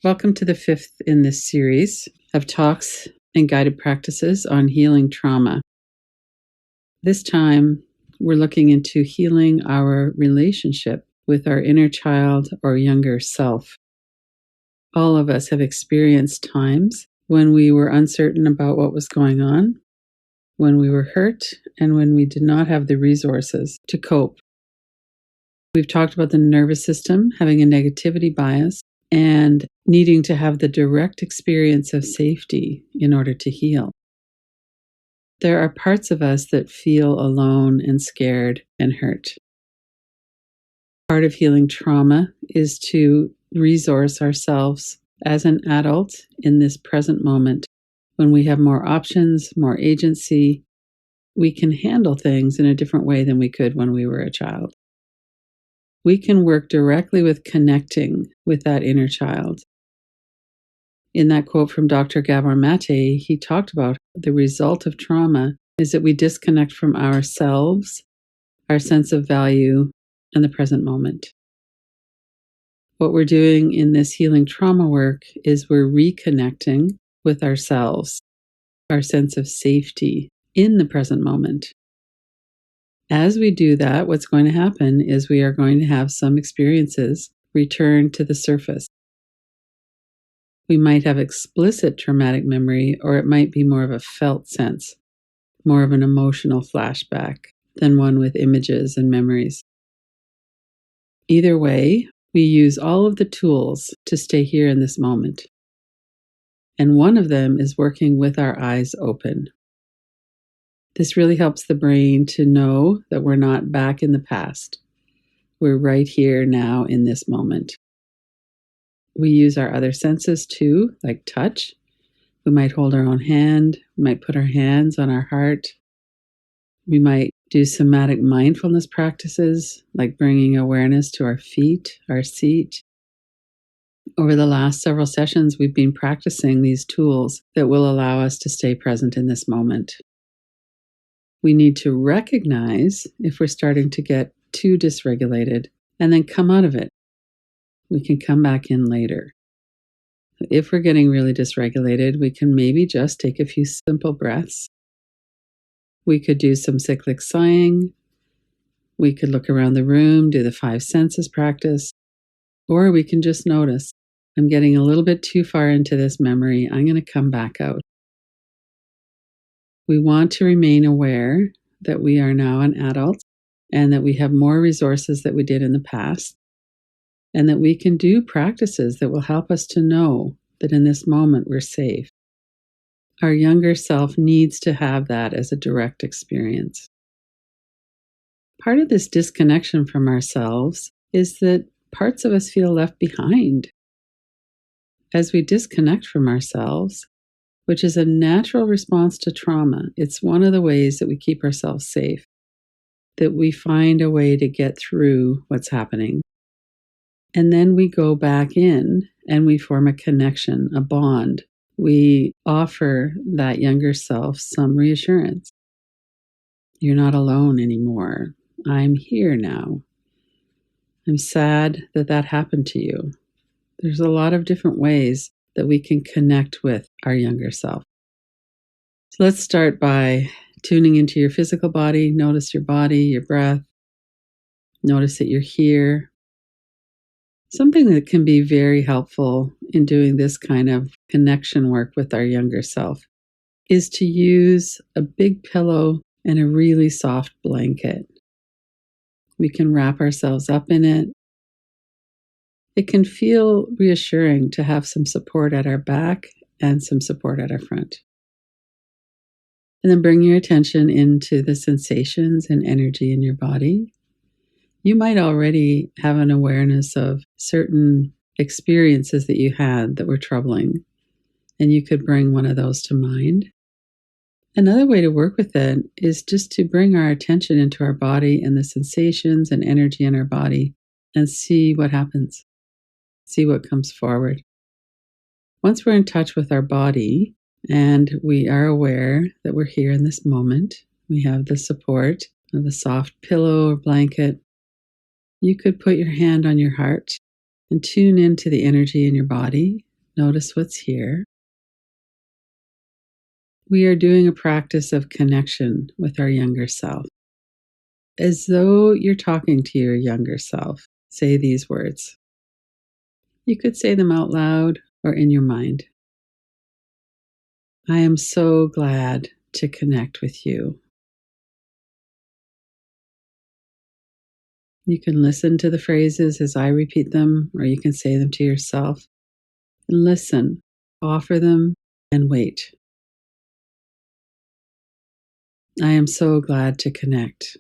Welcome to the fifth in this series of talks and guided practices on healing trauma. This time, we're looking into healing our relationship with our inner child or younger self. All of us have experienced times when we were uncertain about what was going on, when we were hurt, and when we did not have the resources to cope. We've talked about the nervous system having a negativity bias and needing to have the direct experience of safety in order to heal. There are parts of us that feel alone and scared and hurt. Part of healing trauma is to resource ourselves as an adult in this present moment. When we have more options, more agency, we can handle things in a different way than we could when we were a child. We can work directly with connecting with that inner child. In that quote from Dr. Gabor Mate, he talked about the result of trauma is that we disconnect from ourselves, our sense of value, and the present moment. What we're doing in this healing trauma work is we're reconnecting with ourselves, our sense of safety in the present moment. As we do that, what's going to happen is we are going to have some experiences return to the surface. We might have explicit traumatic memory, or it might be more of a felt sense, more of an emotional flashback than one with images and memories. Either way, we use all of the tools to stay here in this moment. And one of them is working with our eyes open. This really helps the brain to know that we're not back in the past. We're right here now in this moment. We use our other senses too, like touch. We might hold our own hand. We might put our hands on our heart. We might do somatic mindfulness practices, like bringing awareness to our feet, our seat. Over the last several sessions, we've been practicing these tools that will allow us to stay present in this moment. We need to recognize if we're starting to get too dysregulated and then come out of it. We can come back in later. If we're getting really dysregulated, we can maybe just take a few simple breaths. We could do some cyclic sighing. We could look around the room, do the 5 senses practice, or we can just notice, I'm getting a little bit too far into this memory. I'm going to come back out. We want to remain aware that we are now an adult and that we have more resources than we did in the past, and that we can do practices that will help us to know that in this moment we're safe. Our younger self needs to have that as a direct experience. Part of this disconnection from ourselves is that parts of us feel left behind. As we disconnect from ourselves, which is a natural response to trauma, it's one of the ways that we keep ourselves safe, that we find a way to get through what's happening. And then we go back in and we form a connection, a bond. We offer that younger self some reassurance. You're not alone anymore. I'm here now. I'm sad that that happened to you. There's a lot of different ways that we can connect with our younger self. So let's start by tuning into your physical body. Notice your body, your breath. Notice that you're here. Something that can be very helpful in doing this kind of connection work with our younger self is to use a big pillow and a really soft blanket. We can wrap ourselves up in it. It can feel reassuring to have some support at our back and some support at our front. And then bring your attention into the sensations and energy in your body. You might already have an awareness of certain experiences that you had that were troubling, and you could bring one of those to mind. Another way to work with it is just to bring our attention into our body and the sensations and energy in our body and see what happens. See what comes forward. Once we're in touch with our body and we are aware that we're here in this moment, we have the support of a soft pillow or blanket. You could put your hand on your heart and tune into the energy in your body Notice what's here. We are doing a practice of connection with our younger self. As though you're talking to your younger self, say these words. You could say them out loud or in your mind. I am so glad to connect with you. You can listen to the phrases as I repeat them, or you can say them to yourself. And listen, offer them, and wait. I am so glad to connect.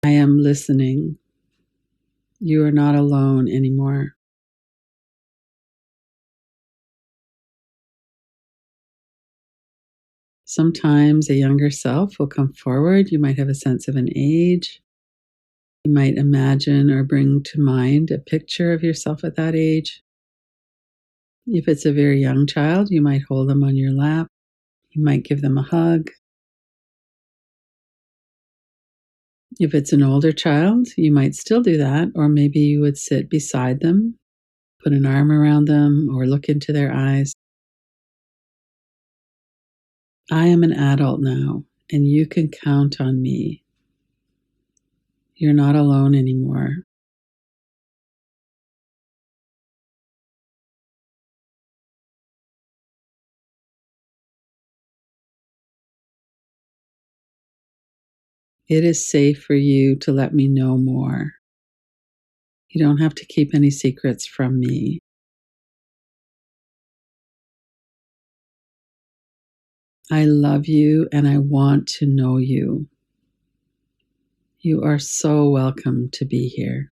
I am listening. You are not alone anymore. Sometimes a younger self will come forward. You might have a sense of an age. You might imagine or bring to mind a picture of yourself at that age. If it's a very young child, you might hold them on your lap. You might give them a hug. If it's an older child, you might still do that, or maybe you would sit beside them, put an arm around them, or look into their eyes. I am an adult now, and you can count on me. You're not alone anymore. It is safe for you to let me know more. You don't have to keep any secrets from me. I love you and I want to know you. You are so welcome to be here.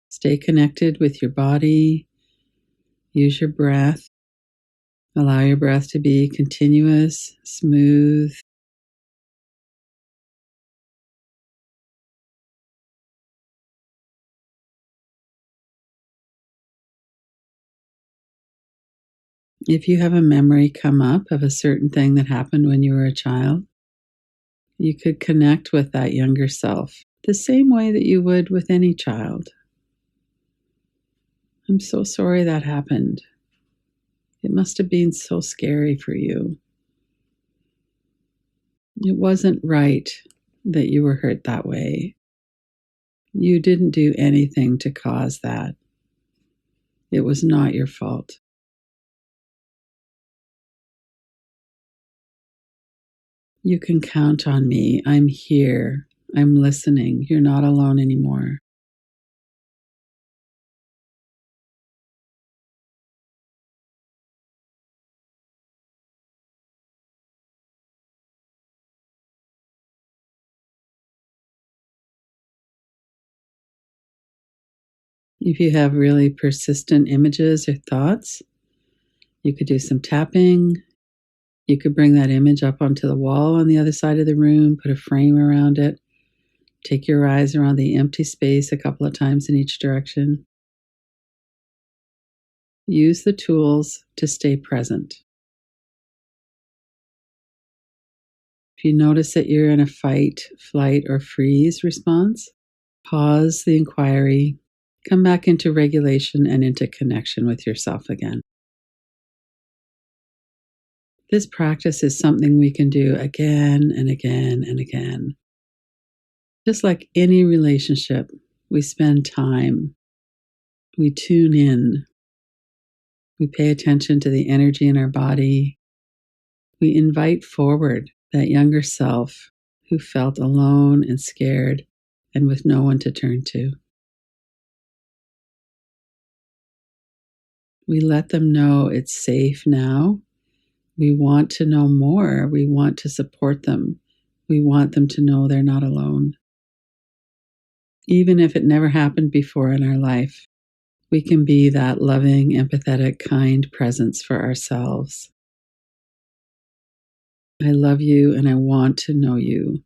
Stay connected with your body. Use your breath. Allow your breath to be continuous, smooth. If you have a memory come up of a certain thing that happened when you were a child, you could connect with that younger self the same way that you would with any child. I'm so sorry that happened. It must have been so scary for you. It wasn't right that you were hurt that way. You didn't do anything to cause that. It was not your fault. You can count on me. I'm here. I'm listening. You're not alone anymore. If you have really persistent images or thoughts, you could do some tapping. You could bring that image up onto the wall on the other side of the room, put a frame around it. Take your eyes around the empty space a couple of times in each direction. Use the tools to stay present. If you notice that you're in a fight, flight, or freeze response, pause the inquiry, come back into regulation and into connection with yourself again. This practice is something we can do again and again and again. Just like any relationship, we spend time, we tune in, we pay attention to the energy in our body, we invite forward that younger self who felt alone and scared and with no one to turn to. We let them know it's safe now. We want to know more. We want to support them. We want them to know they're not alone. Even if it never happened before in our life, we can be that loving, empathetic, kind presence for ourselves. I love you and I want to know you.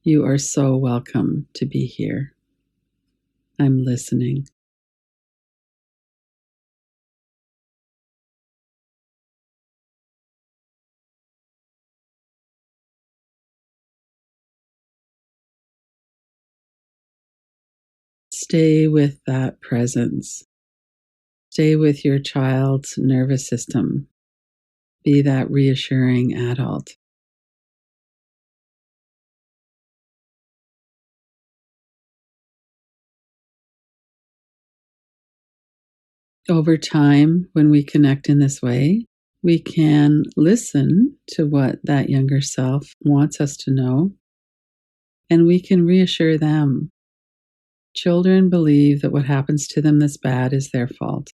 You are so welcome to be here. I'm listening. stay with that presence. Stay with your child's nervous system. Be that reassuring adult. Over time, when we connect in this way, we can listen to what that younger self wants us to know, and we can reassure them. Children believe that what happens to them that's bad is their fault.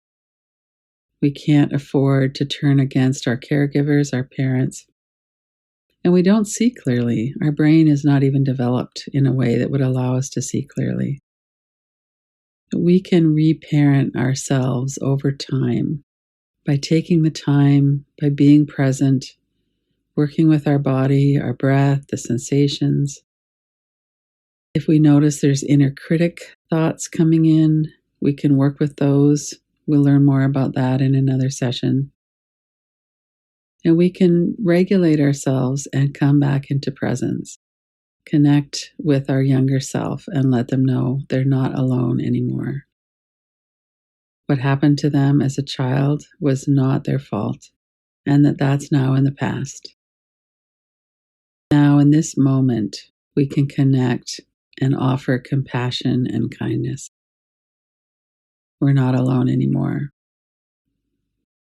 We can't afford to turn against our caregivers, our parents, and we don't see clearly. Our brain is not even developed in a way that would allow us to see clearly. We can reparent ourselves over time by taking the time, by being present, working with our body, our breath, the sensations. If we notice there's inner critic thoughts coming in, we can work with those. We'll learn more about that in another session. And we can regulate ourselves and come back into presence. Connect with our younger self and let them know they're not alone anymore. What happened to them as a child was not their fault, and that's now in the past. Now, in this moment, we can connect and offer compassion and kindness. We're not alone anymore.